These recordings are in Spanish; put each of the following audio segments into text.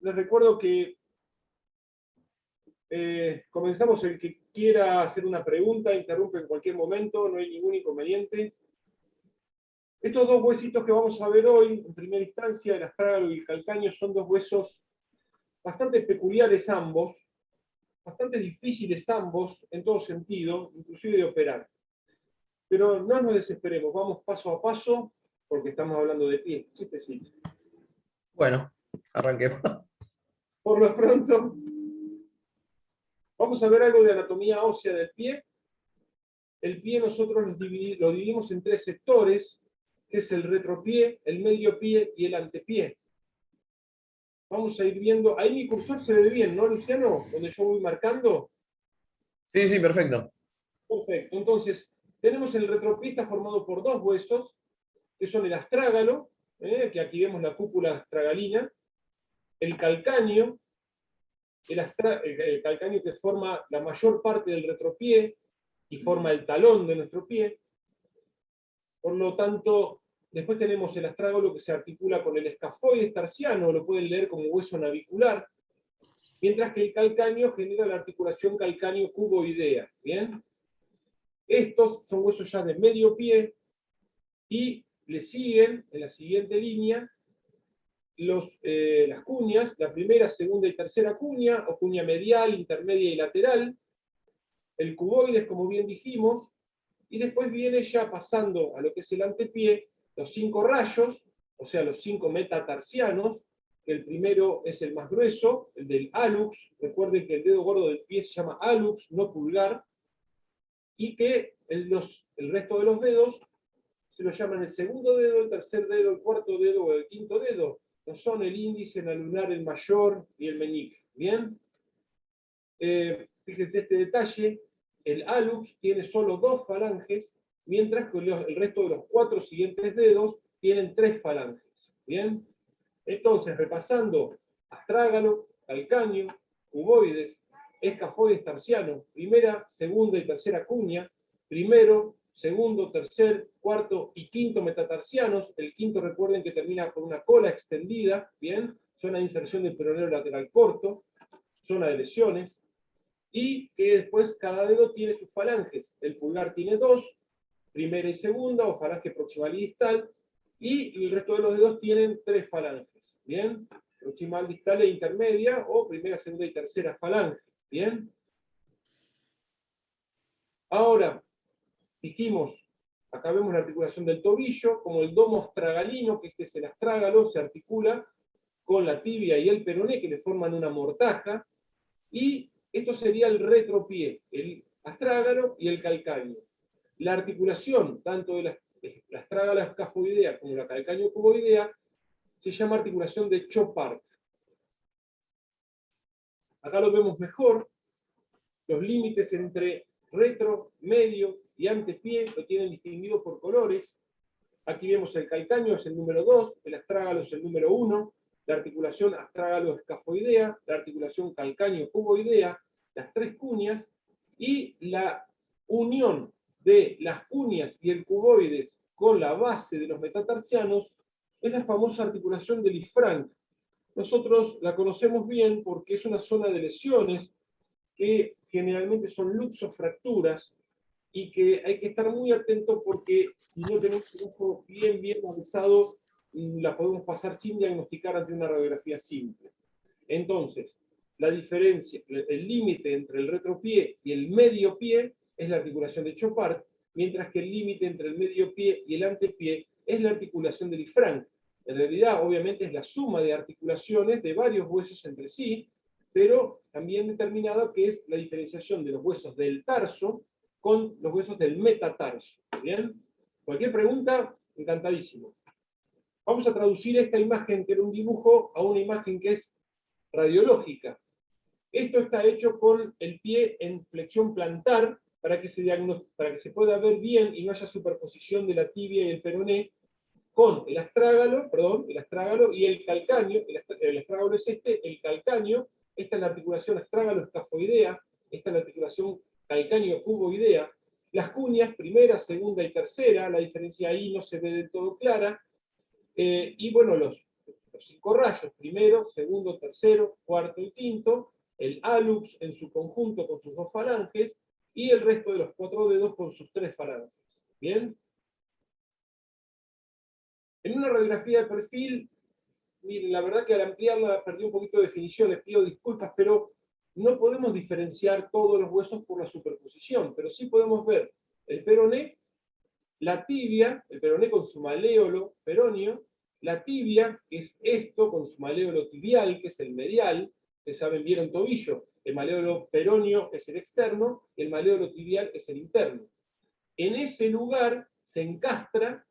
les recuerdo que comenzamos. El que quiera hacer una pregunta, interrumpe en cualquier momento, no hay ningún inconveniente. Estos dos huesitos que vamos a ver hoy, en primera instancia, el astrágalo y el calcáneo, son dos huesos bastante peculiares ambos, bastante difíciles ambos en todo sentido, inclusive de operar. Pero no nos desesperemos, vamos paso a paso, porque estamos hablando de pie. Chistecito. Bueno, arranquemos. Por lo pronto, vamos a ver algo de anatomía ósea del pie. El pie nosotros lo dividimos en tres sectores, que es el retropié, el medio pie y el antepié. Vamos a ir viendo, ahí mi cursor se ve bien, ¿no, Luciano? Donde yo voy marcando. Sí, sí, perfecto. Perfecto, entonces tenemos el retropié, está formado por dos huesos, que son el astrágalo, que aquí vemos la cúpula astragalina, el calcáneo, el calcáneo que forma la mayor parte del retropié y forma el talón de nuestro pie. Por lo tanto, después tenemos el astrágalo que se articula con el escafoides tarsiano, lo pueden leer como hueso navicular, mientras que el calcáneo genera la articulación calcáneo-cuboidea. ¿Bien? Estos son huesos ya de medio pie y le siguen, en la siguiente línea, las cuñas, la primera, segunda y tercera cuña, o cuña medial, intermedia y lateral, el cuboides, como bien dijimos, y después viene ya pasando a lo que es el antepié, los 5 rayos, o sea, los 5 metatarsianos, que el primero es el más grueso, el del hallux. Recuerden que el dedo gordo del pie se llama hallux, no pulgar, y que el resto de los dedos se lo llaman el segundo dedo, el tercer dedo, el cuarto dedo o el quinto dedo. No son el índice, el anular, el mayor y el meñique. ¿Bien? Fíjense este detalle, el hallux tiene solo 2 falanges, mientras que el resto de los 4 siguientes dedos tienen 3 falanges. ¿Bien? Entonces, repasando, astrágalo, calcáneo, cuboides, escafoides tarsiano, primera, segunda y tercera cuña, primero, segundo, tercer, cuarto y quinto metatarsianos. El quinto, recuerden que termina con una cola extendida, ¿bien? Zona de inserción del peroneo lateral corto, zona de lesiones, y que después cada dedo tiene sus falanges. El pulgar tiene 2, primera y segunda, o falange proximal y distal, y el resto de los dedos tienen 3 falanges. ¿Bien? Proximal, distal e intermedia, o primera, segunda y tercera falange. ¿Bien? Ahora, dijimos, acá vemos la articulación del tobillo, como el domo astragalino, que este es el astrágalo, se articula con la tibia y el peroné, que le forman una mortaja, y esto sería el retropié, el astrágalo y el calcáneo. La articulación, tanto de la astrágala escafoidea como la calcáneo-cuboidea, se llama articulación de Chopart. Acá lo vemos mejor. Los límites entre retro, medio y antepié lo tienen distinguido por colores. Aquí vemos el calcáneo, es el número 2, el astrágalo es el número 1, la articulación astrágalo-escafoidea, la articulación calcáneo-cuboidea, las 3 cuñas, y la unión de las cuñas y el cuboides con la base de los metatarsianos es la famosa articulación de Lisfranc. Nosotros la conocemos bien porque es una zona de lesiones que generalmente son luxofracturas y que hay que estar muy atento porque si no tenemos un ojo bien avanzado, la podemos pasar sin diagnosticar ante una radiografía simple. Entonces, la diferencia, el límite entre el retropié y el medio pie es la articulación de Chopart, mientras que el límite entre el medio pie y el antepié es la articulación de Lisfranc. En realidad, obviamente, es la suma de articulaciones de varios huesos entre sí, pero también determinada que es la diferenciación de los huesos del tarso con los huesos del metatarso. ¿Bien? Cualquier pregunta, encantadísimo. Vamos a traducir esta imagen, que era un dibujo, a una imagen que es radiológica. Esto está hecho con el pie en flexión plantar para que se pueda ver bien y no haya superposición de la tibia y el peroné con el astrágalo y el calcáneo. El astrágalo es este, el calcáneo. Esta es la articulación astrágalo-escafoidea, esta es la articulación calcáneo-cuboidea. Las cuñas, primera, segunda y tercera, la diferencia ahí no se ve del todo clara. Y bueno, los 5 rayos, primero, segundo, tercero, cuarto y quinto, el hallux en su conjunto con sus 2 falanges, y el resto de los 4 dedos con sus 3 falanges. ¿Bien? En una radiografía de perfil, miren, la verdad que al ampliarla perdí un poquito de definición, les pido disculpas, pero no podemos diferenciar todos los huesos por la superposición, pero sí podemos ver el peroné, la tibia, el peroné con su maléolo peroneo, la tibia, que es esto, con su maléolo tibial, que es el medial, ustedes saben, vieron tobillo, el maléolo peroneo es el externo, el maléolo tibial es el interno. En ese lugar se encastra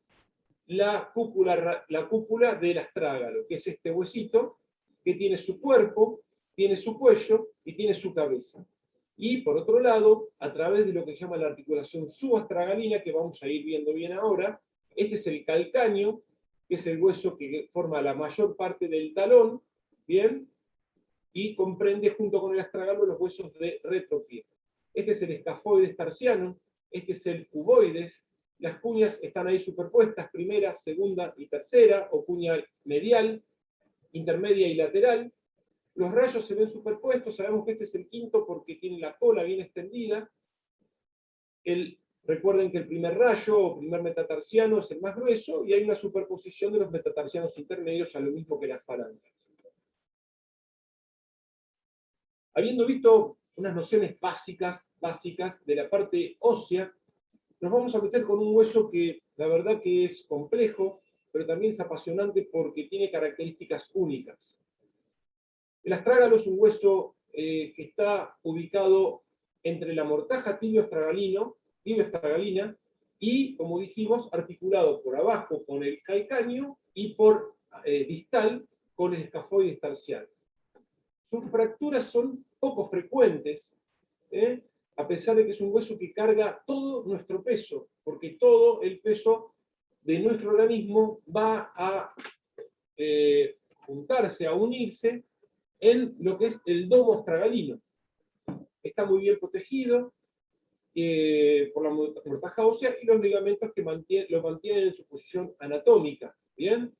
la cúpula del astrágalo, que es este huesito que tiene su cuerpo, tiene su cuello y tiene su cabeza. Y por otro lado, a través de lo que se llama la articulación subastragalina, que vamos a ir viendo bien ahora, este es el calcáneo, que es el hueso que forma la mayor parte del talón, ¿bien? Y comprende junto con el astragalo los huesos de retropié. Este es el escafoides tarsiano, este es el cuboides, las cuñas están ahí superpuestas, primera, segunda y tercera, o cuña medial, intermedia y lateral. Los rayos se ven superpuestos, sabemos que este es el quinto porque tiene la cola bien extendida. Recuerden que el primer rayo o primer metatarsiano es el más grueso y hay una superposición de los metatarsianos intermedios a lo mismo que las falanges. Habiendo visto unas nociones básicas de la parte ósea, nos vamos a meter con un hueso que la verdad que es complejo, pero también es apasionante porque tiene características únicas. El astrágalo es un hueso que está ubicado entre la mortaja tibio-astragalina y, como dijimos, articulado por abajo con el calcáneo y por distal con el escafoides tarsiano. Sus fracturas son poco frecuentes, a pesar de que es un hueso que carga todo nuestro peso, porque todo el peso de nuestro organismo va a juntarse, a unirse en lo que es el domo astragalino. Está muy bien protegido por la mortaja ósea y los ligamentos que lo mantienen en su posición anatómica. ¿Bien?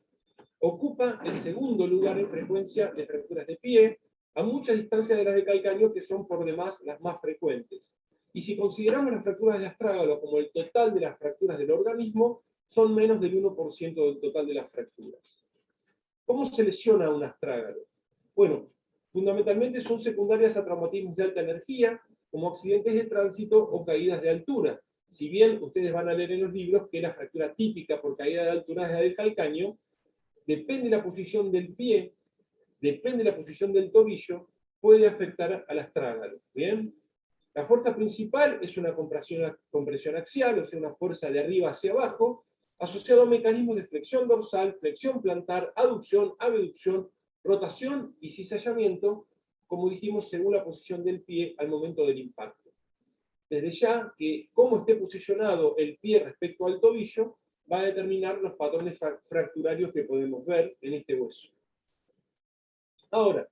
Ocupa el segundo lugar en frecuencia de fracturas de pie, a mucha distancia de las de calcáneo, que son por demás las más frecuentes. Y si consideramos las fracturas de astrágalo como el total de las fracturas del organismo, son menos del 1% del total de las fracturas. ¿Cómo se lesiona un astrágalo? Bueno, fundamentalmente son secundarias a traumatismos de alta energía, como accidentes de tránsito o caídas de altura. Si bien ustedes van a leer en los libros que la fractura típica por caída de altura es la del calcáneo, depende de la posición del pie, depende de la posición del tobillo, puede afectar al astrágalo. ¿Bien? La fuerza principal es una compresión axial, o sea, una fuerza de arriba hacia abajo, asociado a mecanismos de flexión dorsal, flexión plantar, aducción, abducción, rotación y cizallamiento, como dijimos, según la posición del pie al momento del impacto. Desde ya que cómo esté posicionado el pie respecto al tobillo va a determinar los patrones fracturarios que podemos ver en este hueso. Ahora,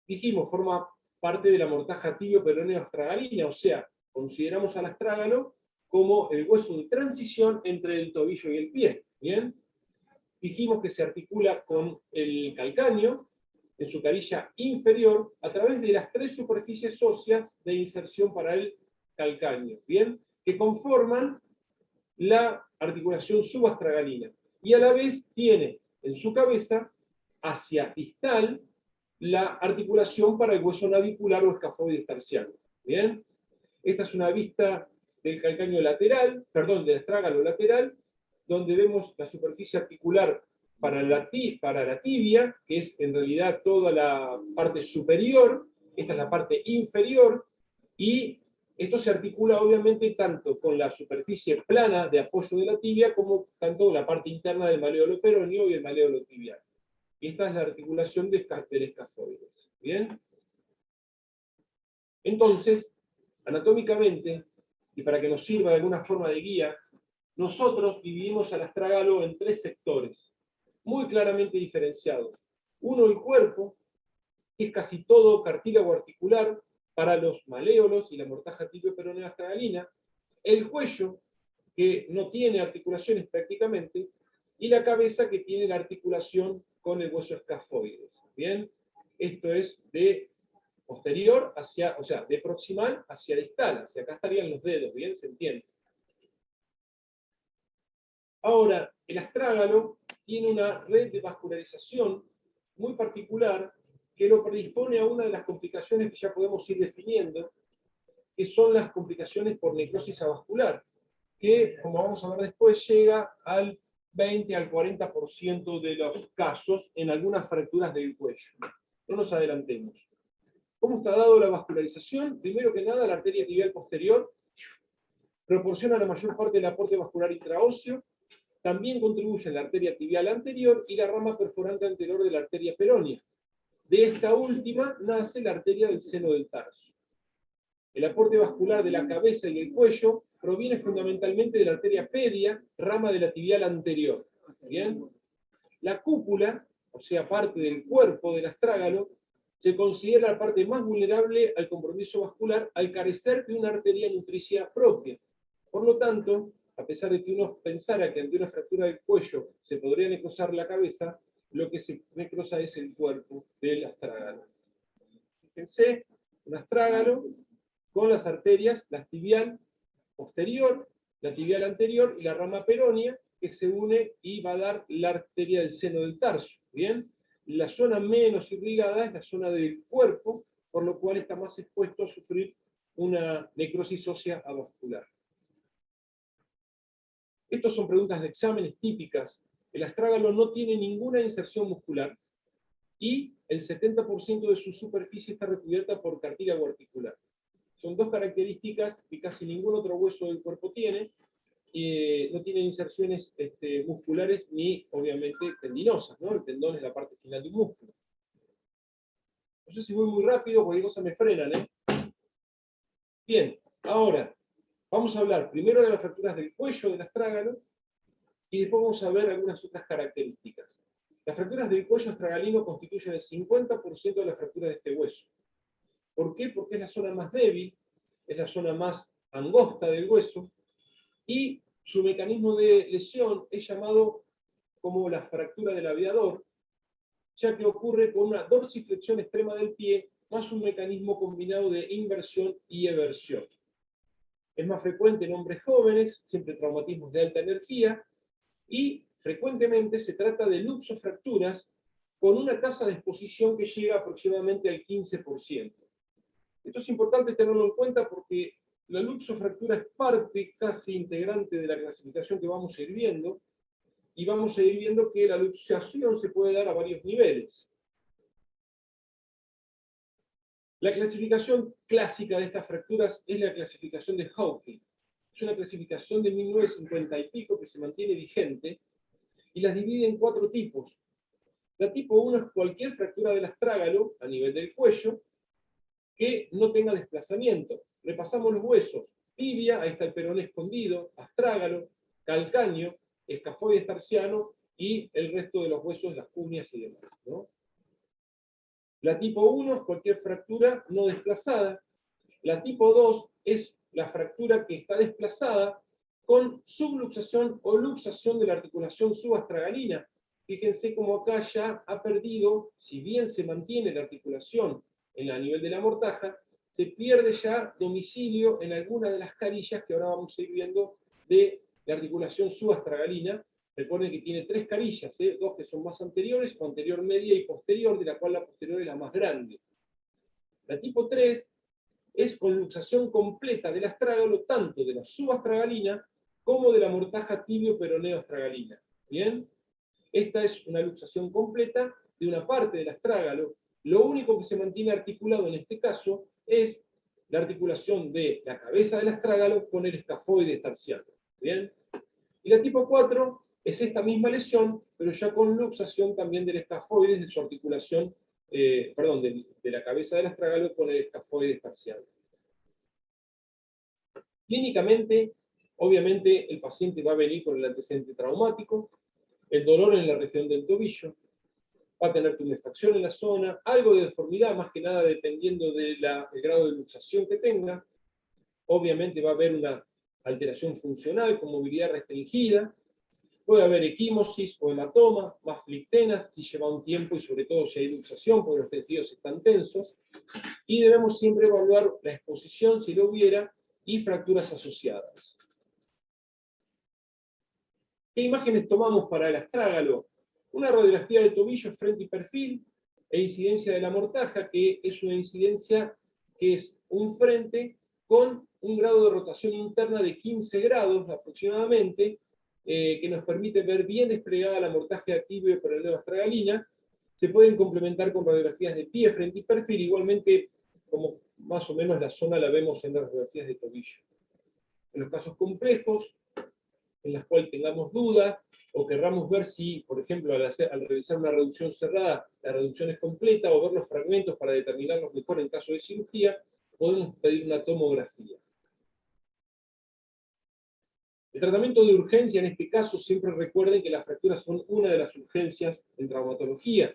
dijimos, forma parte de la mortaja tibio-peroneo-astragalina, o sea, consideramos al astrágalo como el hueso de transición entre el tobillo y el pie. ¿Bien? Dijimos que se articula con el calcáneo en su carilla inferior a través de las 3 superficies óseas de inserción para el calcáneo, ¿bien? Que conforman la articulación subastragalina. Y a la vez tiene en su cabeza, hacia distal, la articulación para el hueso navicular o escafoides tarsiano. ¿Bien? Esta es una vista del calcáneo lateral, perdón, del astrágalo lateral, donde vemos la superficie articular para la tibia, que es en realidad toda la parte superior, esta es la parte inferior, y esto se articula obviamente tanto con la superficie plana de apoyo de la tibia, como tanto la parte interna del maléolo peroneo y el maléolo tibial. Y esta es la articulación del escafoides. ¿Bien? Entonces, anatómicamente, y para que nos sirva de alguna forma de guía, nosotros dividimos al astrágalo en 3 sectores, muy claramente diferenciados. Uno, el cuerpo, que es casi todo cartílago articular para los maléolos y la mortaja tibio-peroneo-astragalina. El cuello, que no tiene articulaciones prácticamente. y la cabeza que tiene la articulación con el hueso escafoides. ¿Bien? Esto es de posterior hacia, o sea, de proximal hacia distal, hacia acá estarían los dedos, ¿bien? ¿Se entiende? Ahora, el astrágalo tiene una red de vascularización muy particular que lo predispone a una de las complicaciones que ya podemos ir definiendo, que son las complicaciones por necrosis avascular, que, como vamos a ver después, llega al 20 al 40% de los casos en algunas fracturas del cuello. No nos adelantemos. ¿Cómo está dado la vascularización? Primero que nada, la arteria tibial posterior proporciona la mayor parte del aporte vascular intraóseo. También contribuyen la arteria tibial anterior y la rama perforante anterior de la arteria peronea. De esta última nace la arteria del seno del tarso. El aporte vascular de la cabeza y el cuello proviene fundamentalmente de la arteria pedia, rama de la tibial anterior. ¿Bien? La cúpula, o sea, parte del cuerpo del astrágalo, se considera la parte más vulnerable al compromiso vascular al carecer de una arteria nutricia propia. Por lo tanto, a pesar de que uno pensara que ante una fractura del cuello se podría necrosar la cabeza, lo que se necrosa es el cuerpo del astrágalo. Fíjense, un astrágalo con las arterias, la tibial posterior, la tibial anterior y la rama peronea, que se une y va a dar la arteria del seno del tarso. ¿Bien? La zona menos irrigada es la zona del cuerpo, por lo cual está más expuesto a sufrir una necrosis ósea avascular. Estas son preguntas de exámenes típicas. El astrágalo no tiene ninguna inserción muscular y el 70% de su superficie está recubierta por cartílago articular. Son dos características que casi ningún otro hueso del cuerpo tiene. No tienen inserciones musculares ni, obviamente, tendinosas, ¿no? El tendón es la parte final de un músculo. No sé si voy muy rápido, cualquier cosa me frenan, ¿eh? Bien, ahora, vamos a hablar primero de las fracturas del cuello del astrágalo y después vamos a ver algunas otras características. Las fracturas del cuello astragalino constituyen el 50% de las fracturas de este hueso. ¿Por qué? Porque es la zona más débil, es la zona más angosta del hueso, y su mecanismo de lesión es llamado como la fractura del aviador, ya que ocurre con una dorsiflexión extrema del pie, más un mecanismo combinado de inversión y eversión. Es más frecuente en hombres jóvenes, siempre traumatismos de alta energía, y frecuentemente se trata de luxofracturas con una tasa de exposición que llega aproximadamente al 15%. Esto es importante tenerlo en cuenta porque la luxofractura es parte casi integrante de la clasificación que vamos a ir viendo, y vamos a ir viendo que la luxación se puede dar a varios niveles. La clasificación clásica de estas fracturas es la clasificación de Hawking. Es una clasificación de 1950 y pico que se mantiene vigente y las divide en 4 tipos. La tipo 1 es cualquier fractura del astrágalo a nivel del cuello que no tenga desplazamiento. Repasamos los huesos. Tibia, ahí está el peroné escondido, astrágalo, calcáneo, escafoides tarsiano y el resto de los huesos, las cuneas y demás, ¿no? La tipo 1 es cualquier fractura no desplazada. La tipo 2 es la fractura que está desplazada con subluxación o luxación de la articulación subastragalina. Fíjense cómo acá ya ha perdido, si bien se mantiene la articulación a nivel de la mortaja, se pierde ya domicilio en alguna de las carillas que ahora vamos a ir viendo de la articulación subastragalina. Recuerden que tiene 3 carillas, 2 que son más anteriores, o anterior media y posterior, de la cual la posterior es la más grande. La tipo 3 es con luxación completa del astrágalo, tanto de la subastragalina como de la mortaja tibio-peroneo-astragalina. ¿Bien? Esta es una luxación completa de una parte del astrágalo. Lo único que se mantiene articulado en este caso es la articulación de la cabeza del astrágalo con el escafoide tarsiano. ¿Bien? Y la tipo 4 es esta misma lesión, pero ya con luxación también del escafoide de su articulación, de la cabeza del astrágalo con el escafoide tarsiano. Clínicamente, obviamente, el paciente va a venir con el antecedente traumático, el dolor en la región del tobillo, va a tener tumefacción en la zona, algo de deformidad, más que nada dependiendo del grado de luxación que tenga. Obviamente va a haber una alteración funcional con movilidad restringida, Puede haber equimosis o hematoma, más flictenas si lleva un tiempo y sobre todo si hay luxación porque los tejidos están tensos. Y debemos siempre evaluar la exposición si lo hubiera y fracturas asociadas. ¿Qué imágenes tomamos para el astrágalo? Una radiografía de tobillo, frente y perfil, e incidencia de la mortaja, que es una incidencia que es un frente con un grado de rotación interna de 15 grados aproximadamente, que nos permite ver bien desplegada la mortaja activa por el dedo astragalina. Se pueden complementar con radiografías de pie, frente y perfil, igualmente como más o menos la zona la vemos en las radiografías de tobillo. En los casos complejos, en las cuales tengamos dudas, o querramos ver si, por ejemplo, al realizar una reducción cerrada, la reducción es completa, o ver los fragmentos para determinarlos mejor en caso de cirugía, podemos pedir una tomografía. El tratamiento de urgencia, en este caso, siempre recuerden que las fracturas son una de las urgencias en traumatología,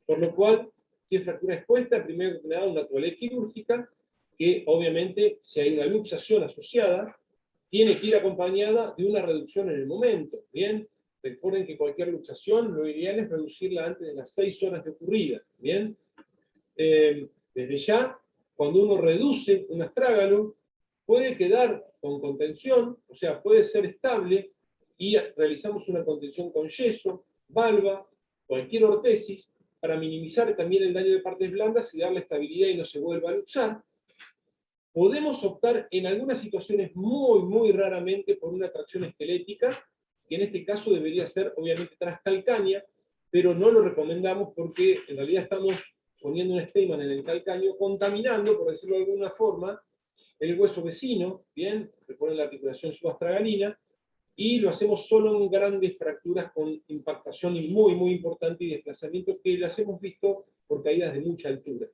por lo cual, si es fractura expuesta, primero que nada una toaleta quirúrgica, que obviamente, si hay una luxación asociada, tiene que ir acompañada de una reducción en el momento. Bien, recuerden que cualquier luxación, lo ideal es reducirla antes de las 6 horas de ocurrida. Bien, desde ya, cuando uno reduce un astrágalo, puede quedar con contención, o sea, puede ser estable, y realizamos una contención con yeso, valva, cualquier ortesis, para minimizar también el daño de partes blandas y darle estabilidad y no se vuelva a luxar. Podemos optar en algunas situaciones muy raramente por una tracción esquelética, que en este caso debería ser obviamente transcalcánea, pero no lo recomendamos porque en realidad estamos poniendo un Steinmann en el calcáneo, contaminando, por decirlo de alguna forma, el hueso vecino, ¿bien? Recuerden la articulación subastragalina, y lo hacemos solo en grandes fracturas con impactación muy importante y desplazamientos que las hemos visto por caídas de mucha altura.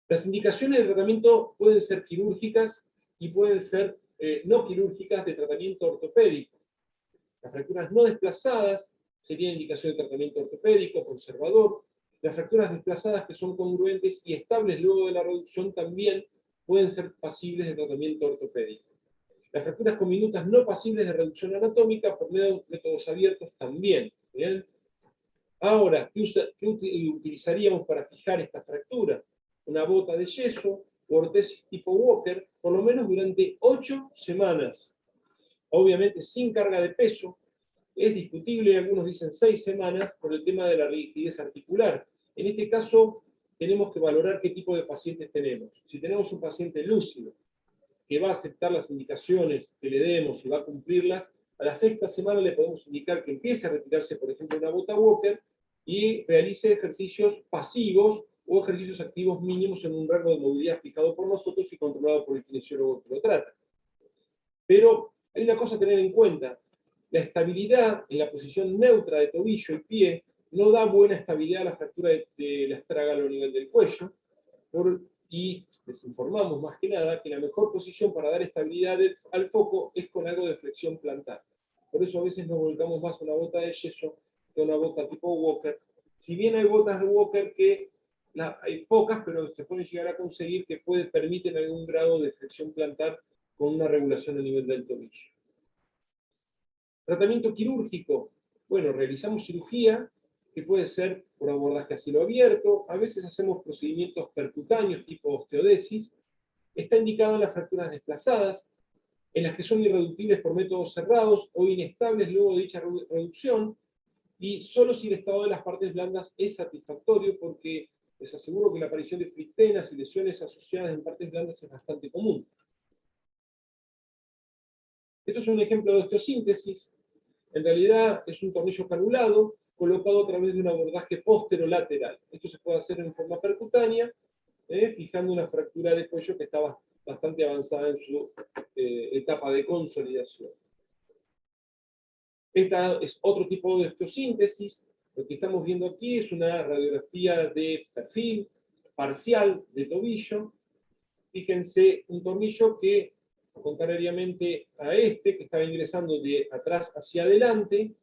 Las indicaciones de tratamiento pueden ser quirúrgicas y pueden ser no quirúrgicas de tratamiento ortopédico. Las fracturas no desplazadas serían indicación de tratamiento ortopédico, conservador. Las fracturas desplazadas que son congruentes y estables luego de la reducción también pueden ser pasibles de tratamiento ortopédico. Las fracturas con minutas no pasibles de reducción anatómica por medio de métodos abiertos también. ¿Bien? Ahora, ¿qué utilizaríamos para fijar esta fractura? Una bota de yeso o ortesis tipo Walker, por lo menos durante 8 semanas. Obviamente sin carga de peso. Es discutible, algunos dicen 6 semanas, por el tema de la rigidez articular. En este caso, tenemos que valorar qué tipo de pacientes tenemos. Si tenemos un paciente lúcido, que va a aceptar las indicaciones que le demos y va a cumplirlas, a la 6ª semana le podemos indicar que empiece a retirarse, por ejemplo, una bota Walker y realice ejercicios pasivos o ejercicios activos mínimos en un rango de movilidad fijado por nosotros y controlado por el kinesiólogo que lo trata. Pero hay una cosa a tener en cuenta. La estabilidad en la posición neutra de tobillo y pie no da buena estabilidad a la fractura del astrágalo a nivel del cuello, y les informamos más que nada que la mejor posición para dar estabilidad al foco es con algo de flexión plantar. Por eso a veces nos volcamos más a una bota de yeso que a una bota tipo Walker. Si bien hay botas de Walker que hay pocas, pero se pueden llegar a conseguir que permiten algún grado de flexión plantar con una regulación a nivel del tobillo. Tratamiento quirúrgico. Bueno, realizamos cirugía, que puede ser por abordaje a cielo abierto, a veces hacemos procedimientos percutáneos tipo osteodesis. Está indicado en las fracturas desplazadas, en las que son irreductibles por métodos cerrados o inestables luego de dicha reducción, y solo si el estado de las partes blandas es satisfactorio, porque les aseguro que la aparición de frictenas y lesiones asociadas en partes blandas es bastante común. Esto es un ejemplo de osteosíntesis. En realidad es un tornillo canulado colocado a través de un abordaje posterolateral. Esto se puede hacer en forma percutánea, fijando una fractura de cuello que está bastante avanzada en su etapa de consolidación. Esta es otro tipo de osteosíntesis. Lo que estamos viendo aquí es una radiografía de perfil parcial de tobillo. Fíjense, un tornillo que, contrariamente a este, que estaba ingresando de atrás hacia adelante,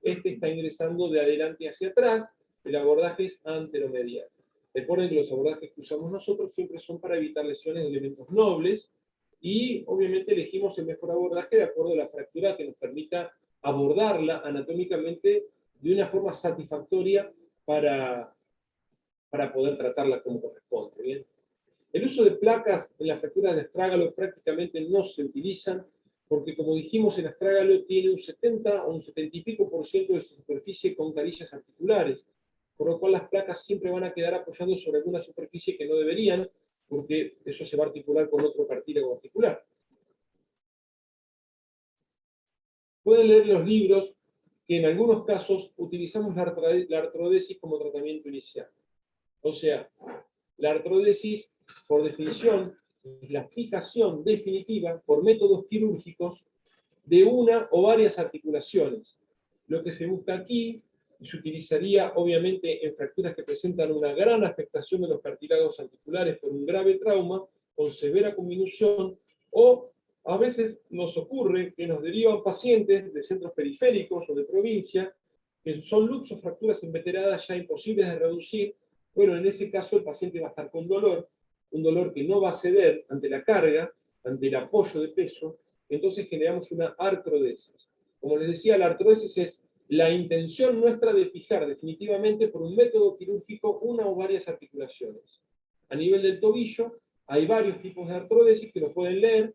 este está ingresando de adelante hacia atrás, el abordaje es anteromedial. Recuerden que los abordajes que usamos nosotros siempre son para evitar lesiones de elementos nobles, y obviamente elegimos el mejor abordaje de acuerdo a la fractura que nos permita abordarla anatómicamente de una forma satisfactoria para poder tratarla como corresponde. ¿Bien? El uso de placas en las fracturas de astrágalo prácticamente no se utilizan, porque como dijimos, el astrágalo tiene un 70 o un 70 y pico por ciento de su superficie con carillas articulares, por lo cual las placas siempre van a quedar apoyando sobre alguna superficie que no deberían, porque eso se va a articular con otro cartílago articular. Pueden leer los libros que en algunos casos utilizamos la artrodesis como tratamiento inicial. O sea, la artrodesis, por definición, es la fijación definitiva por métodos quirúrgicos de una o varias articulaciones. Lo que se busca aquí, y se utilizaría obviamente en fracturas que presentan una gran afectación de los cartílagos articulares por un grave trauma, con severa conminución, o a veces nos ocurre que nos derivan pacientes de centros periféricos o de provincia, que son luxofracturas inveteradas ya imposibles de reducir. Bueno, en ese caso el paciente va a estar con dolor, un dolor que no va a ceder ante la carga, ante el apoyo de peso, entonces generamos una artrodesis. Como les decía, la artrodesis es la intención nuestra de fijar definitivamente por un método quirúrgico una o varias articulaciones. A nivel del tobillo hay varios tipos de artrodesis que lo pueden leer.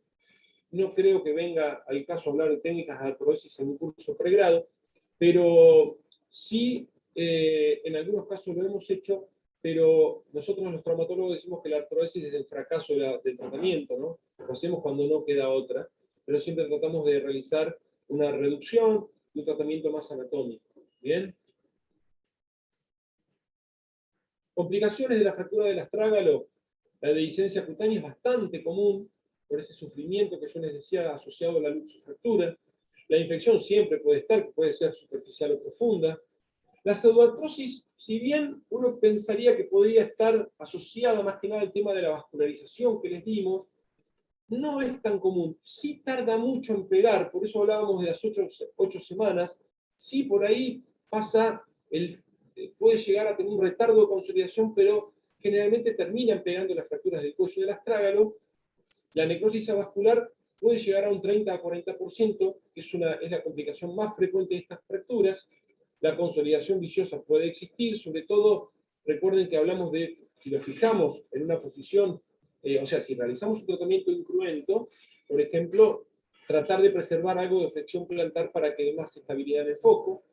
No creo que venga al caso hablar de técnicas de artrodesis en un curso pregrado, pero sí en algunos casos lo hemos hecho, pero nosotros los traumatólogos decimos que la artrodesis es el fracaso del tratamiento, ¿no? Lo hacemos cuando no queda otra, pero siempre tratamos de realizar una reducción y un tratamiento más anatómico. ¿Bien? Complicaciones de la fractura del astrágalo. La dehiscencia cutánea es bastante común, por ese sufrimiento que yo les decía asociado a la luxofractura. La infección siempre puede estar, puede ser superficial o profunda. La pseudoartrosis, si bien uno pensaría que podría estar asociada más que nada al tema de la vascularización que les dimos, no es tan común. Sí tarda mucho en pegar, por eso hablábamos de las 8 semanas. Sí, por ahí pasa, puede llegar a tener un retardo de consolidación, pero generalmente terminan pegando las fracturas del cuello y del astrágalo. La necrosis avascular puede llegar a un 30 a 40%, que es la complicación más frecuente de estas fracturas. La consolidación viciosa puede existir, sobre todo, recuerden que hablamos de, si lo fijamos en una posición, o sea, si realizamos un tratamiento incruento, por ejemplo, tratar de preservar algo de flexión plantar para que dé más estabilidad en el foco.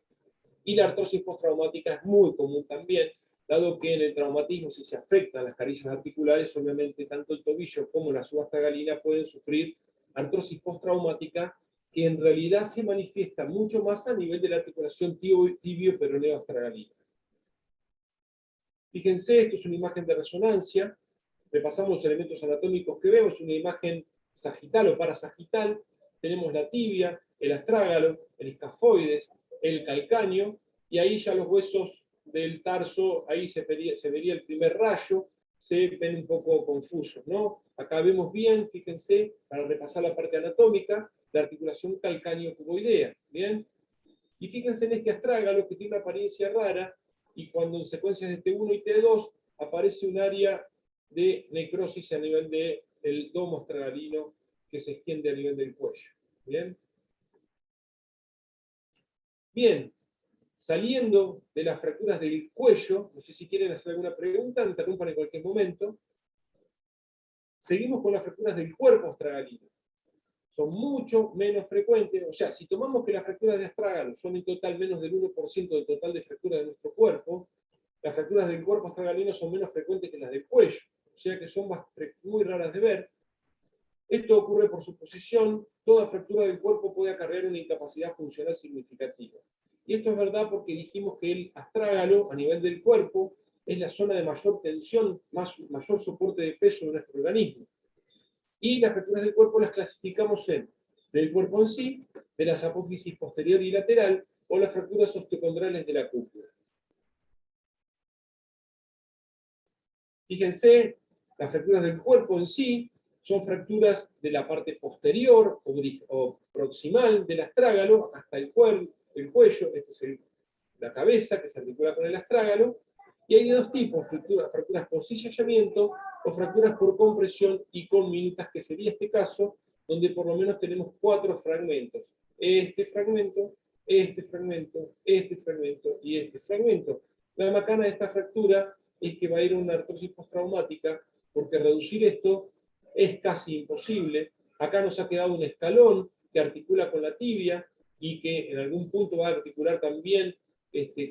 Y la artrosis postraumática es muy común también, dado que en el traumatismo, si se afectan las carillas articulares, obviamente tanto el tobillo como la subastragalina pueden sufrir artrosis postraumática, que en realidad se manifiesta mucho más a nivel de la articulación tibio-peroneo-astragalina. Fíjense, esto es una imagen de resonancia. Repasamos los elementos anatómicos que vemos, una imagen sagital o parasagital. Tenemos la tibia, el astrágalo, el escafoides, el calcáneo, y ahí ya los huesos del tarso, ahí se vería el primer rayo, se ven un poco confusos, ¿no? Acá vemos bien, fíjense, para repasar la parte anatómica, la articulación calcáneo-cuboidea, ¿bien? Y fíjense en este astrágalo que tiene una apariencia rara, y cuando en secuencias de T1 y T2 aparece un área de necrosis a nivel del domo astragalino que se extiende a nivel del cuello. ¿Bien? Bien, saliendo de las fracturas del cuello, no sé si quieren hacer alguna pregunta, interrumpan en cualquier momento. Seguimos con las fracturas del cuerpo astragalino. Son mucho menos frecuentes, o sea, si tomamos que las fracturas de astrágalo son en total menos del 1% del total de fracturas de nuestro cuerpo, las fracturas del cuerpo astragalino son menos frecuentes que las del cuello, o sea que son muy raras de ver. Esto ocurre por su posición, toda fractura del cuerpo puede acarrear una incapacidad funcional significativa. Y esto es verdad porque dijimos que el astrágalo, a nivel del cuerpo, es la zona de mayor tensión, mayor soporte de peso de nuestro organismo. Y las fracturas del cuerpo las clasificamos en del cuerpo en sí, de las apófisis posterior y lateral, o las fracturas osteocondrales de la cúpula. Fíjense, las fracturas del cuerpo en sí son fracturas de la parte posterior o proximal del astrágalo hasta el cuello, esta es la cabeza que se articula con el astrágalo, Y hay de dos tipos, fracturas por cizallamiento o fracturas por compresión y con minutas, que sería este caso, donde por lo menos tenemos 4 fragmentos. Este fragmento, este fragmento, este fragmento y este fragmento. La macana de esta fractura es que va a ir a una artrosis postraumática, porque reducir esto es casi imposible. Acá nos ha quedado un escalón que articula con la tibia y que en algún punto va a articular también,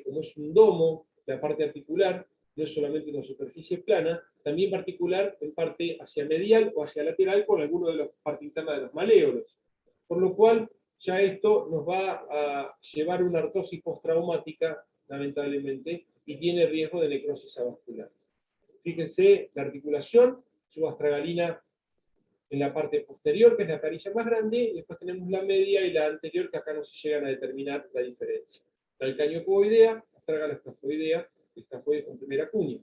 como es un domo, la parte articular, no es solamente una superficie plana, también va a articular en parte hacia medial o hacia lateral con alguno de las partes internas de los maléolos. Por lo cual, ya esto nos va a llevar a una artrosis postraumática, lamentablemente, y tiene riesgo de necrosis avascular. Fíjense la articulación, subastragalina en la parte posterior, que es la carilla más grande, y después tenemos la media y la anterior, que acá no se llegan a determinar la diferencia. Calcaño-cuboidea, astragala escafoidea, escafoide con primera cuña.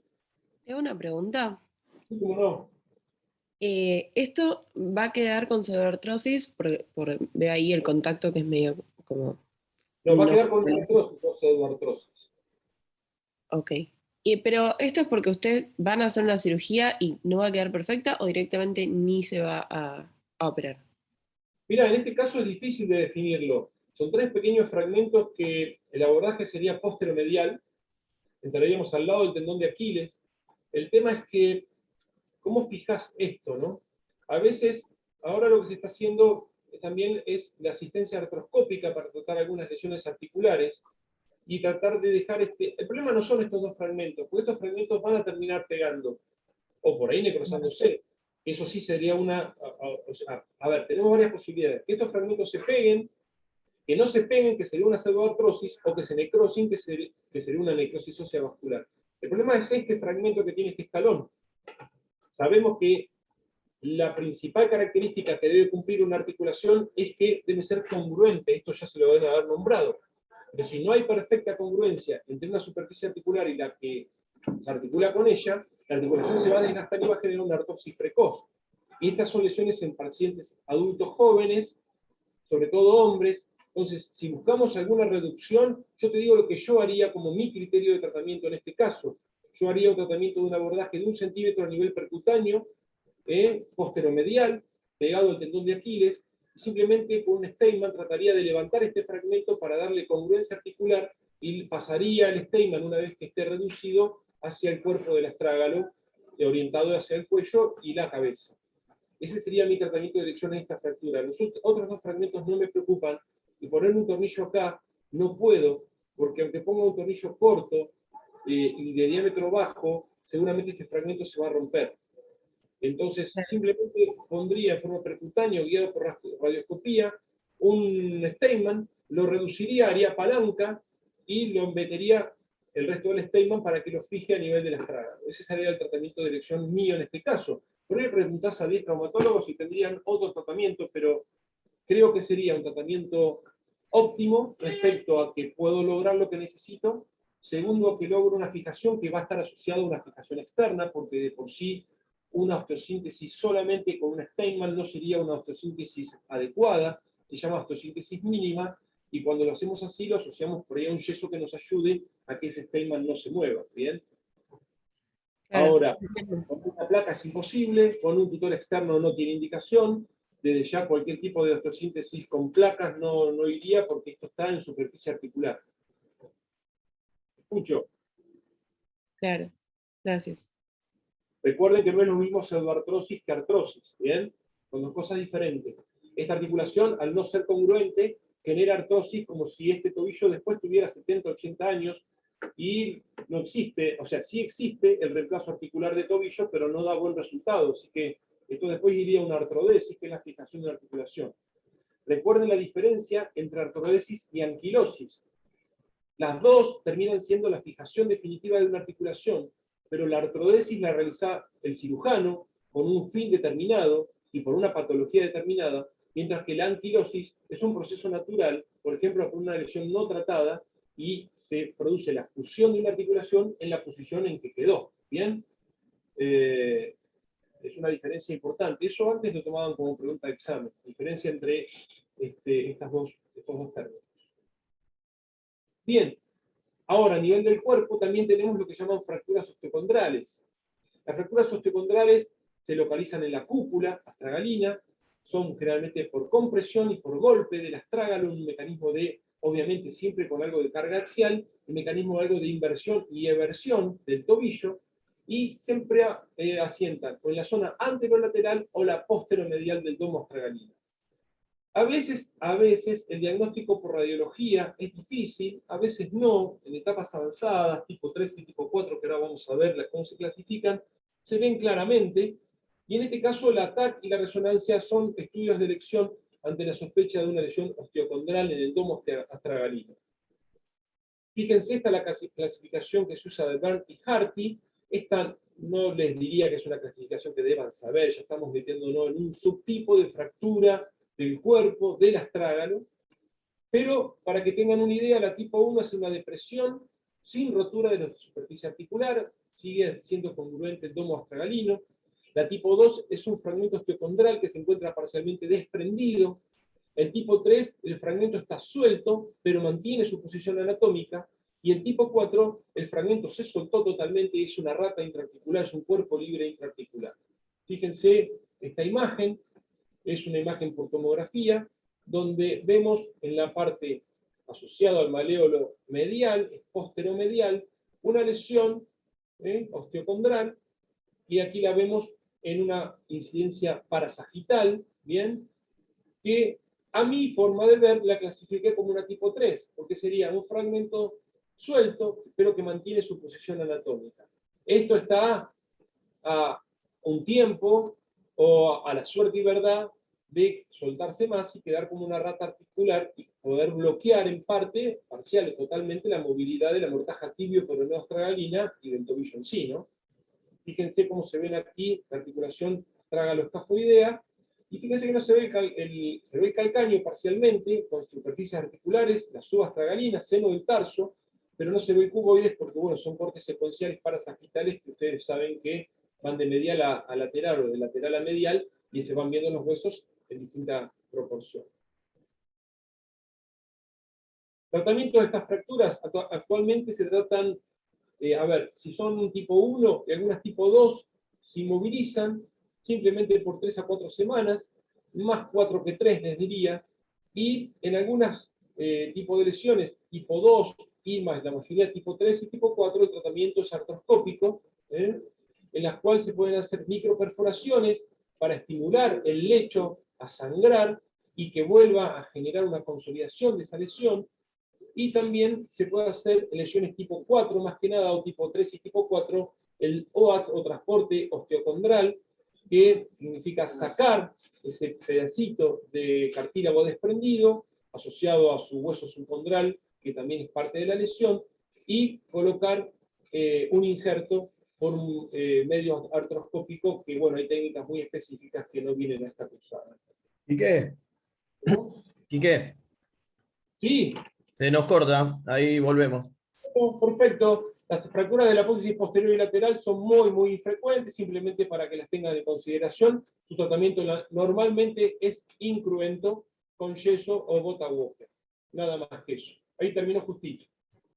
Tengo una pregunta. ¿Sí, cómo no? ¿Esto va a quedar con pseudoartrosis? Ve ahí el contacto que es medio como... No, va a no quedar con funciona. artrosis, no pseudoartrosis. Ok. Pero esto es porque ustedes van a hacer una cirugía y no va a quedar perfecta o directamente ni se va a operar. Mira, en este caso es difícil de definirlo. Son 3 pequeños fragmentos que el abordaje sería posteromedial, entraríamos al lado del tendón de Aquiles. El tema es que, ¿cómo fijas esto, no? A veces, ahora lo que se está haciendo también es la asistencia artroscópica para tratar algunas lesiones articulares y tratar de dejar El problema no son estos 2 fragmentos, porque estos fragmentos van a terminar pegando, o por ahí necrosándose. Eso sí sería a ver, tenemos varias posibilidades. Que estos fragmentos se peguen, que no se peguen, que sería una pseudoartrosis, o que se necrosin, que sería una necrosis ósea vascular. El problema es este fragmento que tiene este escalón. Sabemos que la principal característica que debe cumplir una articulación es que debe ser congruente. Esto ya se lo deben haber nombrado. Pero si no hay perfecta congruencia entre una superficie articular y la que se articula con ella, la articulación se va a desgastar y va a generar una artrosis precoz. Y estas son lesiones en pacientes adultos jóvenes, sobre todo hombres. Entonces, si buscamos alguna reducción, yo te digo lo que yo haría como mi criterio de tratamiento en este caso. Yo haría un tratamiento de un abordaje de 1 centímetro a nivel percutáneo, posteromedial, pegado al tendón de Aquiles, y simplemente con un Steinman trataría de levantar este fragmento para darle congruencia articular y pasaría el Steinman, una vez que esté reducido, hacia el cuerpo del astrágalo, orientado hacia el cuello y la cabeza. Ese sería mi tratamiento de dirección en esta fractura. Los otros 2 fragmentos no me preocupan, y poner un tornillo acá no puedo, porque aunque ponga un tornillo corto y de diámetro bajo, seguramente este fragmento se va a romper. Entonces, simplemente pondría en forma percutánea, guiado por radioscopía, un Steinman, lo reduciría, haría palanca y lo metería el resto del Steinman para que lo fije a nivel del astrágalo. Ese sería el tratamiento de elección mío en este caso. Por ahí preguntás a 10 traumatólogos si tendrían otro tratamiento, pero creo que sería un tratamiento óptimo respecto a que puedo lograr lo que necesito. Segundo, que logro una fijación que va a estar asociada a una fijación externa, porque de por sí una osteosíntesis solamente con una Steinman no sería una osteosíntesis adecuada, se llama osteosíntesis mínima, y cuando lo hacemos así lo asociamos por ahí a un yeso que nos ayude a que ese Steinman no se mueva, ¿bien? Claro. Ahora, con una placa es imposible, con un tutor externo no tiene indicación, desde ya cualquier tipo de osteosíntesis con placas no iría porque esto está en superficie articular. Escucho. Claro, gracias. Recuerden que no es lo mismo pseudoartrosis que artrosis, ¿bien? Son 2 cosas diferentes. Esta articulación, al no ser congruente, genera artrosis como si este tobillo después tuviera 70, 80 años y no existe, o sea, sí existe el reemplazo articular de tobillo, pero no da buen resultado. Así que esto después iría a una artrodesis, que es la fijación de la articulación. Recuerden la diferencia entre artrodesis y anquilosis. Las dos terminan siendo la fijación definitiva de una articulación, pero la artrodesis la realiza el cirujano con un fin determinado y por una patología determinada, mientras que la anquilosis es un proceso natural, por ejemplo, por una lesión no tratada, y se produce la fusión de una articulación en la posición en que quedó. ¿Bien? Es una diferencia importante. Eso antes lo tomaban como pregunta de examen, diferencia entre estos dos términos. Bien, Ahora, a nivel del cuerpo, también tenemos lo que llaman fracturas osteocondrales. Las fracturas osteocondrales se localizan en la cúpula astragalina, son generalmente por compresión y por golpe del astrágalo, un mecanismo de, obviamente siempre con algo de carga axial, un mecanismo de algo de inversión y eversión del tobillo, y siempre asientan o en la zona anterolateral o la posteromedial del domo astragalino. A veces el diagnóstico por radiología es difícil, a veces no, en etapas avanzadas, tipo 3 y tipo 4, que ahora vamos a ver cómo se clasifican, se ven claramente, y en este caso la TAC y la resonancia son estudios de elección ante la sospecha de una lesión osteocondral en el domo astragalino. Fíjense, esta es la clasificación que se usa de Bern y Harty. Esta no les diría que es una clasificación que deban saber, ya estamos metiéndonos en un subtipo de fractura del cuerpo, del astrágalo, pero para que tengan una idea, la tipo 1 es una depresión sin rotura de la superficie articular, sigue siendo congruente el domo astragalino. La tipo 2 es un fragmento osteocondral que se encuentra parcialmente desprendido. El tipo 3, el fragmento está suelto, pero mantiene su posición anatómica. Y el tipo 4, el fragmento se soltó totalmente y es una rata intraarticular, es un cuerpo libre intraarticular. Fíjense esta imagen, es una imagen por tomografía, donde vemos en la parte asociada al maléolo medial, posteromedial, una lesión osteocondral, y aquí la vemos en una incidencia parasagital, ¿bien? Que a mi forma de ver la clasifiqué como una tipo 3, porque sería un fragmento suelto, pero que mantiene su posición anatómica. Esto está a un tiempo o a la suerte y verdad de soltarse más y quedar como una rata articular y poder bloquear en parte, parcial o totalmente, la movilidad de la mortaja tibio-peroneo astragalina y del tobillo en sí, ¿no? Fíjense cómo se ven aquí la articulación astragalo-escafoidea, y fíjense que no se ve se ve el calcáneo parcialmente, con superficies articulares, la subastragalina, seno del tarso, pero no se ve el cuboides porque, bueno, son cortes secuenciales parasagitales que ustedes saben que van de medial a lateral o de lateral a medial, y se van viendo los huesos en distinta proporción. Tratamiento de estas fracturas actualmente se tratan, a ver, si son tipo 1 y algunas tipo 2, se inmovilizan simplemente por 3 a 4 semanas, más 4 que 3 les diría, y en algunas tipos de lesiones tipo 2 y más la mayoría tipo 3 y tipo 4, el tratamiento es artroscópico, en las cuales se pueden hacer microperforaciones para estimular el lecho a sangrar y que vuelva a generar una consolidación de esa lesión. Y también se puede hacer en lesiones tipo 4, más que nada, o tipo 3 y tipo 4, el OATS o transporte osteocondral, que significa sacar ese pedacito de cartílago desprendido, asociado a su hueso subcondral, que también es parte de la lesión, y colocar un injerto por un medio artroscópico, que bueno, hay técnicas muy específicas que no vienen a esta cursada. ¿Y qué? ¿Y qué? Sí. Se nos corta, ahí volvemos. Perfecto. Las fracturas de la apófisis posterior y lateral son muy frecuentes, simplemente para que las tengan en consideración. Su tratamiento normalmente es incruento con yeso o gota Walker. Nada más que eso. Ahí terminó justito.